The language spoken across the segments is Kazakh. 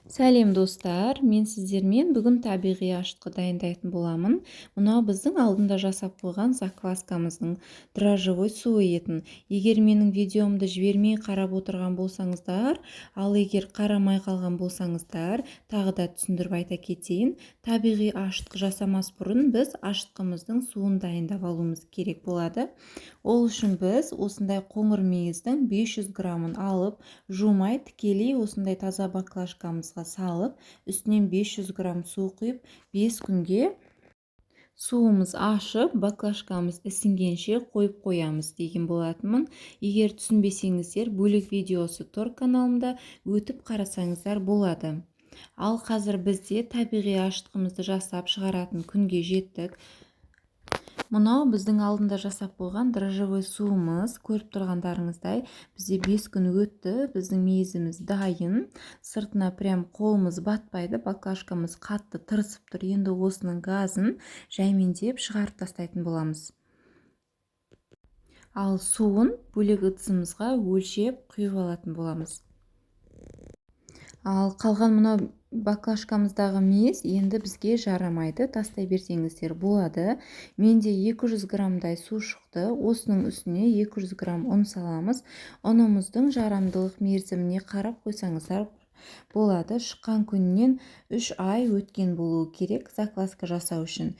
Сәлем достар, мен сіздермен бүгін табиғи ашытқы дайындайтын боламын. Мынау біздің алдында жасап қойған закваскамыздың дрожжевой суы етін. Егер менің видеомды жібермей қарап отырған болсаңыздар, ал егер қарамай қалған болсаңыздар, тағы да түсіндіріп айта кетейін. Табиғи ашытқы жасамас бұрын біз ашытқымыздың суын дайындап алуымыз керек болады. Ол үшін біз осындай қоңыр мейіздің 500 грамын алып, жумай тікелей осындай таза баклажкамызға салып, үстінен 500 грамм су құйып, 5 күнге суымыз ашып, баклажкамыз ісінгенше қойып қоямыз деген болатынмын. Егер түсінбесеңіздер, бөлек видеосы тұр каналымда, өтіп қарасаңыздар болады. Ал қазір бізде табиғи ашытқымызды жасап шығаратын күнге жеттік. Мынау біздің алдында жасап қойған дрожжевой суымыз. Көріп тұрғандарыңыздай, бізде 5 күн өтті, біздің мейізіміз дайын. Сыртына прям қолымыз батпайды, баклажкамыз қатты тырысып тұр. Енді осының газын жаймендеп шығарып тастайтын боламыз. Ал суын бөлек ыдысымызға өлшеп құйып алатын боламыз. Ал қалған мынау баклажкамыздағы мейіз енді бізге жарамайды, тастай берсеңіздер болады. Менде 200 граммдай су шықты. Осының үстіне 200 грамм ұн саламыз. Ұнымыздың жарамдылық мерзіміне қарап қойсаңыздар болады. Шыққан күннен 3 ай өткен болуы керек закваска жасау үшін.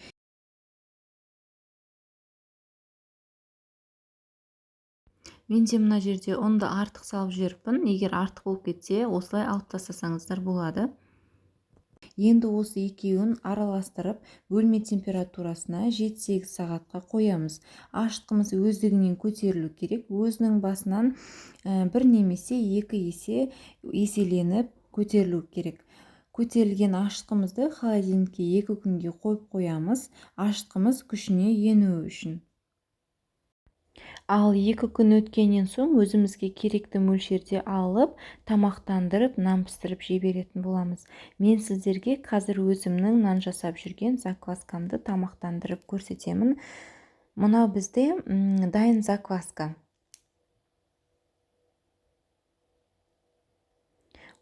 Мен де мына жерде ұнды артық салып жүріппін. Егер артық болып кетсе, осылай алып тастасаңыздар болады. Енді осы екеуін араластырып, бөлме температурасына 7-8 сағатқа қоямыз. Ашытқымыз өздігінен көтерілу керек. Өзінің басынан бір немесе 2 есе еселеніп көтерілу керек. Көтерілген ашытқымызды холодильникке 2 күнге қойып қоямыз. Ашытқымыз күшіне енуі үшін. Ал 2 күн өткеннен соң өзімізге керекті мөлшерде алып, тамақтандырып, нан пісіріп жей беретін боламыз. Мен сіздерге қазір өзімнің нан жасап жүрген закваскамды тамақтандырып көрсетемін. Мынау бізде дайын закваска.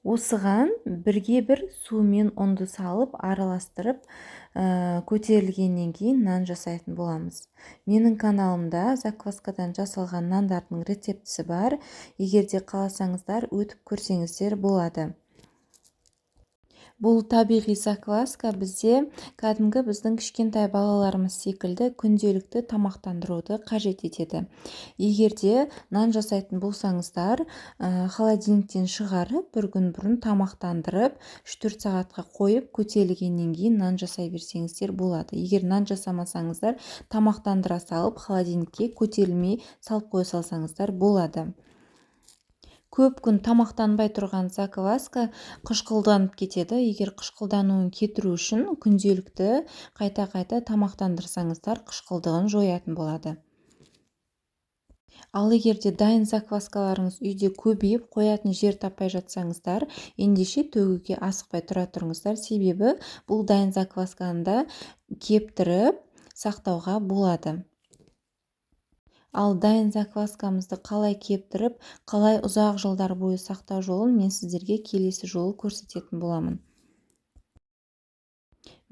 Осыған бірге бір су мен ұнды салып араластырып көтерілгеннен кейін нан жасайтын боламыз. Менің каналымда закваскадан жасалған нандардың рецептісі бар. Егерде қаласаңыздар өтіп көрсеңіздер болады. Бұл табиғи закваска бізде кәдімгі біздің кішкентай балаларымыз секілді күнделікті тамақтандыруды қажет етеді. Егерде нан жасайтын болсаңыздар, холодильниктен шығарып, бір күн бұрын тамақтандырып, 3-4 сағатқа қойып, көтерілгеннен кейін нан жасай берсеңіздер болады. Егер нан жасамасаңыздар, тамақтандыра салып, холодильникке көтерілмей салып қоя салсаңыздар болады. Көп күн тамақтанбай тұрған закваска қышқылданып кетеді. Егер қышқылдануын кетіру үшін күнделікті қайта-қайта тамақтандырсаңыздар, қышқылдығын жоятын болады. Ал егерде дайын закваскаларыңыз үйде көбейіп қоятын жер таппай жатсаңыздар, ендеше төгуге асықпай тұра тұрыңыздар. Себебі бұл дайын заквасканы кептіріп сақтауға болады. Ал дайын закваскамызды қалай кептіріп, қалай ұзақ жылдар бойы сақтау жолын мен сіздерге келесі жолы көрсететін боламын.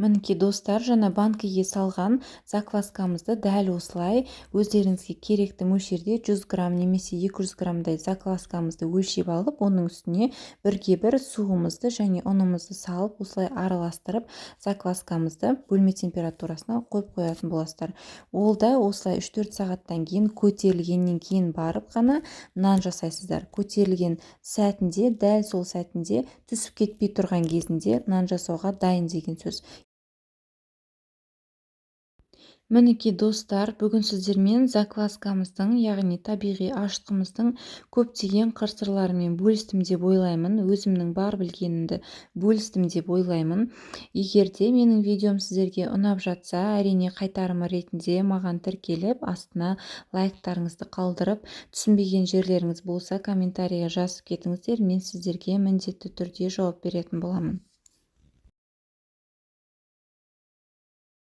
Мінекей достар, жаңа банкіге салған закваскамызды дәл осылай өздеріңізге керекті мөлшерде 100 грамм немесе 200 граммдай закваскамызды өлшеп алып, оның үстіне бірге бір суымызды және ұнымызды салып, осылай араластырып, закваскамызды бөлме температурасына қойып қоятын боласыздар. Ол да осылай 3-4 сағаттан кейін көтерілгеннен кейін барып қана нан жасайсыздар. Көтерілген сәтінде, дәл сол сәтінде түсіп кетпей тұрған кезінде нан жасауға дайын деген сөз. Мінекей достар, бүгін сіздермен закваскамыздың, яғни табиғи ашытқымыздың көптеген қыр-сырларымен бөлістім деп ойлаймын. Өзімнің бар білгенімді бөлістім деп ойлаймын. Егерде менің видеом сіздерге ұнап жатса, әрине қайтарымы ретінде маған тіркеліп, астына лайктарыңызды қалдырып, түсінбеген жерлеріңіз болса комментарийға жазып кетіңіздер, мен сіздерге міндетті түрде жауап беретін боламын.